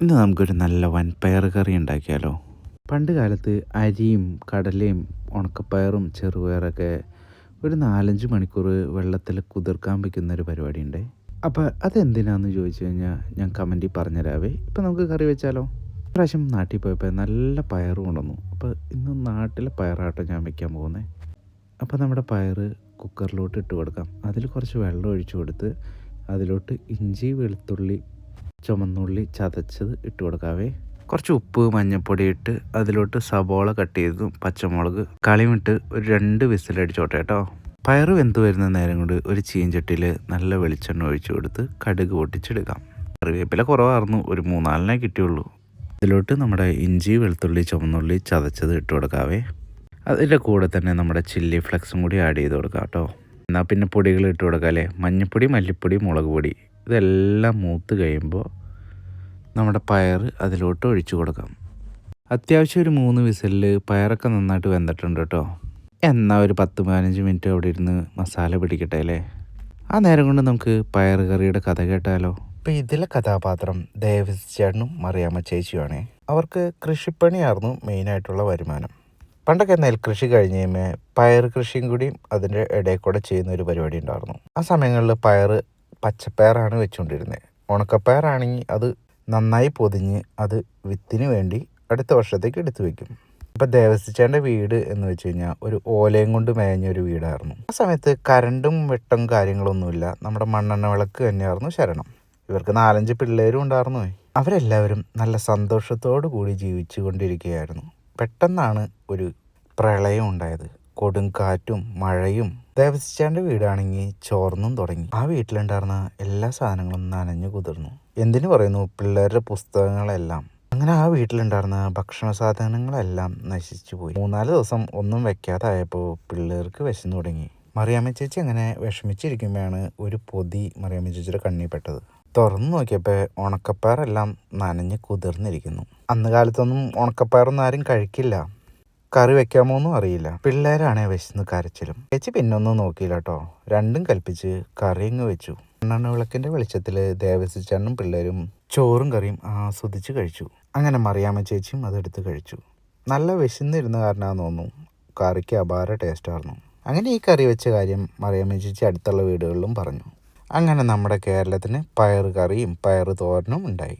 ഇന്ന് നമുക്കൊരു നല്ല വൻപയർ കറി ഉണ്ടാക്കിയാലോ. പണ്ട് കാലത്ത് അരിയും കടലയും ഉണക്കപ്പയറും ചെറുപയറൊക്കെ ഒരു 4-5 മണിക്കൂർ വെള്ളത്തിൽ കുതിർക്കാൻ വയ്ക്കുന്ന ഒരു പരിപാടി ഉണ്ട്. അപ്പോൾ അതെന്തിനാന്ന് ചോദിച്ചു കഴിഞ്ഞാൽ ഞാൻ കമൻറ്റിൽ പറഞ്ഞുതരാവേ. ഇപ്പം നമുക്ക് കറി വെച്ചാലോ. പ്രാവശ്യം നാട്ടിൽ പോയപ്പോൾ നല്ല പയർ കൊണ്ടുവന്നു. അപ്പോൾ ഇന്ന് നാട്ടിലെ പയറാട്ടോ ഞാൻ വയ്ക്കാൻ പോകുന്നത്. അപ്പോൾ നമ്മുടെ പയർ കുക്കറിലോട്ട് ഇട്ട് കൊടുക്കാം. അതിൽ കുറച്ച് വെള്ളം ഒഴിച്ചു കൊടുത്ത് അതിലോട്ട് ഇഞ്ചി വെളുത്തുള്ളി ചുമന്നുള്ളി ചതച്ചത് ഇട്ട് കൊടുക്കാവേ. കുറച്ച് ഉപ്പ് മഞ്ഞൾപ്പൊടി ഇട്ട് അതിലോട്ട് സബോള കട്ട് ചെയ്തതും പച്ചമുളക് കളിമിട്ട് ഒരു 2 വിസിലടിച്ചോട്ടെ കേട്ടോ. പയർ വെന്ത് വരുന്ന നേരം കൊണ്ട് ഒരു ചീഞ്ചട്ടിയിൽ നല്ല വെളിച്ചെണ്ണ ഒഴിച്ചു കൊടുത്ത് കടുക് പൊട്ടിച്ചെടുക്കാം. കറിവേപ്പില കുറവായിരുന്നു, ഒരു 3-4 കിട്ടിയുള്ളൂ. അതിലോട്ട് നമ്മുടെ ഇഞ്ചി വെളുത്തുള്ളി ചുമന്നുള്ളി ചതച്ചത് ഇട്ട് കൊടുക്കാവേ. അതിൻ്റെ കൂടെ തന്നെ നമ്മുടെ ചില്ലി ഫ്ലെക്സും കൂടി ആഡ് ചെയ്ത് കൊടുക്കാം കേട്ടോ. എന്നാൽ പിന്നെ പൊടികൾ ഇട്ട് കൊടുക്കാം അല്ലേ. മഞ്ഞൾപ്പൊടി മല്ലിപ്പൊടി മുളക് പൊടി ഇതെല്ലാം മൂത്ത് കഴിയുമ്പോൾ നമ്മുടെ പയർ അതിലോട്ട് ഒഴിച്ചു കൊടുക്കാം. അത്യാവശ്യം ഒരു 3 വിസിലിൽ പയറൊക്കെ നന്നായിട്ട് വെന്തിട്ടുണ്ട് കേട്ടോ. എന്നാൽ ഒരു 10-15 മിനിറ്റ് അവിടെ ഇരുന്ന് മസാല പിടിക്കട്ടെ അല്ലേ. ആ നേരം കൊണ്ട് നമുക്ക് പയർ കറിയുടെ കഥ കേട്ടാലോ. ഇപ്പം ഇതിലെ കഥാപാത്രം ദേവസി ചേട്ടനും മറിയാമ്മ ചേച്ചിയുമാണേ. അവർക്ക് കൃഷിപ്പണിയായിരുന്നു മെയിനായിട്ടുള്ള വരുമാനം. പണ്ടൊക്കെ നെൽകൃഷി കഴിഞ്ഞ് കഴിയുമ്പോൾ പയർ കൃഷിയും കൂടിയും അതിൻ്റെ ഇടയിൽ കൂടെ ചെയ്യുന്ന ഒരു പരിപാടി ഉണ്ടായിരുന്നു. ആ സമയങ്ങളിൽ പയർ പച്ചപ്പയറാണ് വെച്ചുകൊണ്ടിരുന്നത്. ഉണക്കപ്പയറാണെങ്കിൽ അത് നന്നായി പൊതിഞ്ഞ് അത് വിത്തിന് വേണ്ടി അടുത്ത വർഷത്തേക്ക് എടുത്തു വയ്ക്കും. അപ്പോൾ ദേവസിച്ചേൻ്റെ വീട് എന്ന് വെച്ച് കഴിഞ്ഞാൽ ഒരു ഓലയും കൊണ്ട് മേഞ്ഞൊരു വീടായിരുന്നു. ആ സമയത്ത് കറണ്ടും വെട്ടം കാര്യങ്ങളൊന്നുമില്ല. നമ്മുടെ മണ്ണെണ്ണ വിളക്ക് തന്നെയായിരുന്നു ശരണം. ഇവർക്ക് 4-5 പിള്ളേരും ഉണ്ടായിരുന്നു. അവരെല്ലാവരും നല്ല സന്തോഷത്തോടു കൂടി ജീവിച്ചു കൊണ്ടിരിക്കുകയായിരുന്നു. പെട്ടെന്നാണ് ഒരു പ്രളയം ഉണ്ടായത്. കൊടുങ്കാറ്റും മഴയും. ദേവസിച്ചാൻ്റെ വീടാണെങ്കിൽ ചോർന്നും തുടങ്ങി. ആ വീട്ടിലുണ്ടായിരുന്ന എല്ലാ സാധനങ്ങളും നനഞ്ഞു കുതിർന്നു. എന്തിനു പറയുന്നു, പിള്ളേരുടെ പുസ്തകങ്ങളെല്ലാം. അങ്ങനെ ആ വീട്ടിലുണ്ടായിരുന്ന ഭക്ഷണ സാധനങ്ങളെല്ലാം നശിച്ചു പോയി. 3-4 ദിവസം ഒന്നും വെക്കാതായപ്പോൾ പിള്ളേർക്ക് വിശന്നു തുടങ്ങി. മറിയാമ്മ ചേച്ചി അങ്ങനെ വിഷമിച്ചിരിക്കുമ്പോഴാണ് ഒരു പൊതി മറിയാമ്മ ചേച്ചിയുടെ കണ്ണിൽ പെട്ടത്. തുറന്നു നോക്കിയപ്പോൾ ഉണക്കപ്പയറെല്ലാം നനഞ്ഞ് കുതിർന്നിരിക്കുന്നു. അന്ന് കാലത്തൊന്നും ഉണക്കപ്പയറൊന്നും ആരും കഴിക്കില്ല. കറി വെക്കാമോന്നും അറിയില്ല. പിള്ളേരാണേ വിശന്ന് കരച്ചിലും. ചേച്ചി പിന്നൊന്നും നോക്കിയില്ല കേട്ടോ. രണ്ടും കൽപ്പിച്ച് കറി അങ്ങ് വെച്ചു. മണ്ണെണ്ണ വിളക്കിൻ്റെ വെളിച്ചത്തിൽ ദേവസിച്ചണ്ണും പിള്ളേരും ചോറും കറിയും ആസ്വദിച്ച് കഴിച്ചു. അങ്ങനെ മറിയാമ്മ ചേച്ചിയും അതെടുത്ത് കഴിച്ചു. നല്ല വിശന്നിരുന്ന കാരണമാണെന്ന് തോന്നുന്നു. കറിക്ക് അപാര ടേസ്റ്റായിരുന്നു. അങ്ങനെ ഈ കറി വെച്ച കാര്യം മറിയാമ്മ ചേച്ചി അടുത്തുള്ള വീടുകളിലും പറഞ്ഞു. അങ്ങനെ നമ്മുടെ കേരളത്തിന് പയർ കറിയും പയർ തോരനും ഉണ്ടായി.